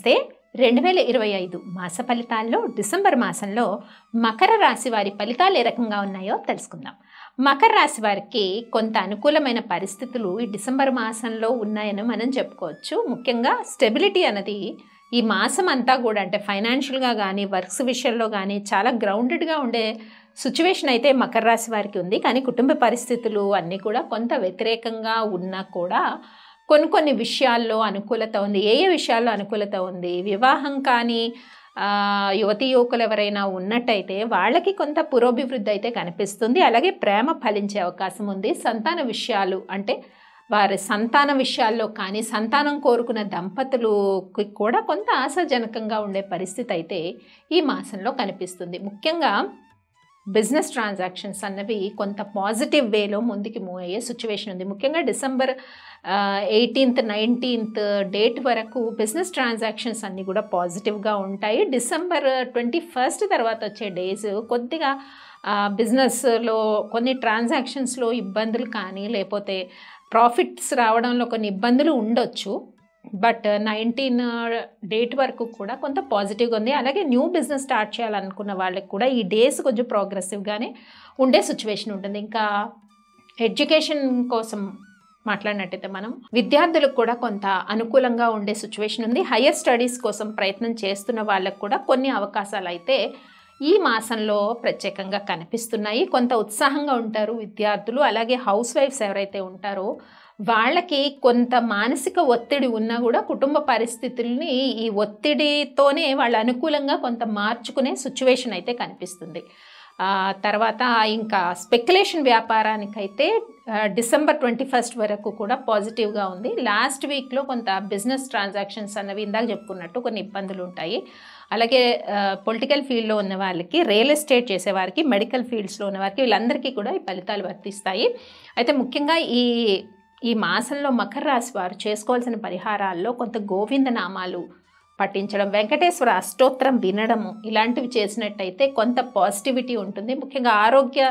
నమస్తే 2025 మాస ఫలితాల్లో డిసెంబర్ మాసంలో మకర రాశి వారి ఫలితాలు ఏ రకంగా ఉన్నాయో తెలుసుకుందాం. మకర రాశి వారికి కొంత అనుకూలమైన పరిస్థితులు ఈ డిసెంబర్ మాసంలో ఉన్నాయని మనం చెప్పుకోవచ్చు. ముఖ్యంగా స్టెబిలిటీ అనేది ఈ మాసం అంతా కూడా అంటే ఫైనాన్షియల్గా కానీ వర్క్స్ విషయంలో కానీ చాలా గ్రౌండెడ్గా ఉండే సిచ్యువేషన్ అయితే మకర రాశి వారికి ఉంది. కానీ కుటుంబ పరిస్థితులు అన్నీ కూడా కొంత వ్యతిరేకంగా ఉన్నా కూడా కొన్ని విషయాల్లో అనుకూలత ఉంది. ఏ విషయాల్లో అనుకూలత ఉంది? వివాహం కానీ యువతీ యువకులు ఎవరైనా ఉన్నట్టయితే వాళ్ళకి కొంత పురోభివృద్ధి అయితే కనిపిస్తుంది. అలాగే ప్రేమ ఫలించే అవకాశం ఉంది. సంతాన విషయాలు అంటే వారి సంతాన విషయాల్లో కానీ సంతానం కోరుకున్న దంపతులకి కూడా కొంత ఆశాజనకంగా ఉండే పరిస్థితి అయితే ఈ మాసంలో కనిపిస్తుంది. ముఖ్యంగా బిజినెస్ ట్రాన్సాక్షన్స్ అన్నవి కొంత పాజిటివ్ వేలో ముందుకు మూవ్ అయ్యే సిచ్యువేషన్ ఉంది. ముఖ్యంగా డిసెంబర్ 18th 19th డేట్ వరకు బిజినెస్ ట్రాన్సాక్షన్స్ అన్నీ కూడా పాజిటివ్గా ఉంటాయి. డిసెంబర్ 21st తర్వాత వచ్చే డేస్ కొద్దిగా బిజినెస్లో కొన్ని ట్రాన్సాక్షన్స్లో ఇబ్బందులు కానీ లేకపోతే ప్రాఫిట్స్ రావడంలో కొన్ని ఇబ్బందులు ఉండొచ్చు. బట్ 19 డేట్ వరకు కూడా కొంత పాజిటివ్గా ఉంది. అలాగే న్యూ బిజినెస్ స్టార్ట్ చేయాలనుకున్న వాళ్ళకి కూడా ఈ డేస్ కొంచెం ప్రోగ్రెసివ్గానే ఉండే సిచ్యువేషన్ ఉంటుంది. ఇంకా ఎడ్యుకేషన్ కోసం మాట్లాడినట్టయితే మనం విద్యార్థులకు కూడా కొంత అనుకూలంగా ఉండే సిచ్యువేషన్ ఉంది. హయ్యర్ స్టడీస్ కోసం ప్రయత్నం చేస్తున్న వాళ్ళకు కూడా కొన్ని అవకాశాలు అయితే ఈ మాసంలో ప్రత్యేకంగా కనిపిస్తున్నాయి. కొంత ఉత్సాహంగా ఉంటారు విద్యార్థులు. అలాగే హౌస్ వైఫ్స్ ఎవరైతే ఉంటారో వాళ్ళకి కొంత మానసిక ఒత్తిడి ఉన్నా కూడా కుటుంబ పరిస్థితుల్ని ఈ ఒత్తిడితోనే వాళ్ళు అనుకూలంగా కొంత మార్చుకునే సిచ్యువేషన్ అయితే కనిపిస్తుంది. తర్వాత ఇంకా స్పెక్యులేషన్ వ్యాపారానికైతే డిసెంబర్ 21st వరకు కూడా పాజిటివ్గా ఉంది. లాస్ట్ వీక్లో కొంత బిజినెస్ ట్రాన్సాక్షన్స్ అన్నవి ఇందాక చెప్పుకున్నట్టు కొన్ని ఇబ్బందులు ఉంటాయి. అలాగే పొలిటికల్ ఫీల్డ్లో ఉన్న వాళ్ళకి, రియల్ ఎస్టేట్ చేసేవారికి, మెడికల్ ఫీల్డ్స్లో ఉన్న వారికి వీళ్ళందరికీ కూడా ఈ ఫలితాలు వర్తిస్తాయి. అయితే ముఖ్యంగా ఈ మాసంలో మకర రాశి వారు చేసుకోవాల్సిన పరిహారాల్లో కొంత గోవింద నామాలు పఠించడం, వెంకటేశ్వర అష్టోత్తరం వినడము ఇలాంటివి చేసినట్టయితే కొంత పాజిటివిటీ ఉంటుంది. ముఖ్యంగా ఆరోగ్య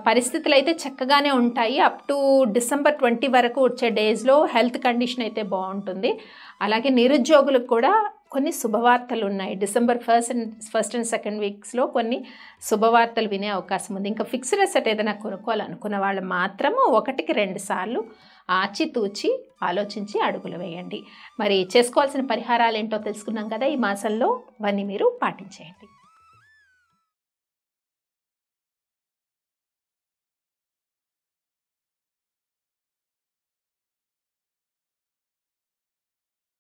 పరిస్థితులు అయితే చక్కగానే ఉంటాయి. అప్ టు డిసెంబర్ 20 వరకు వచ్చే డేస్లో హెల్త్ కండిషన్ అయితే బాగుంటుంది. అలాగే నిరుద్యోగులకు కూడా కొన్ని శుభవార్తలు ఉన్నాయి. డిసెంబర్ ఫస్ట్ అండ్ సెకండ్ వీక్స్లో కొన్ని శుభవార్తలు వినే అవకాశం ఉంది. ఇంకా ఫిక్స్డ్ అసెట్ ఏదైనా కొనుక్కోవాలనుకున్న వాళ్ళు మాత్రము 1కి 2 సార్లు ఆచితూచి ఆలోచించి అడుగులు వేయండి. మరి చేసుకోవాల్సిన పరిహారాలు ఏంటో తెలుసుకున్నాం కదా ఈ మాసంలో, అవన్నీ మీరు పాటించేయండి.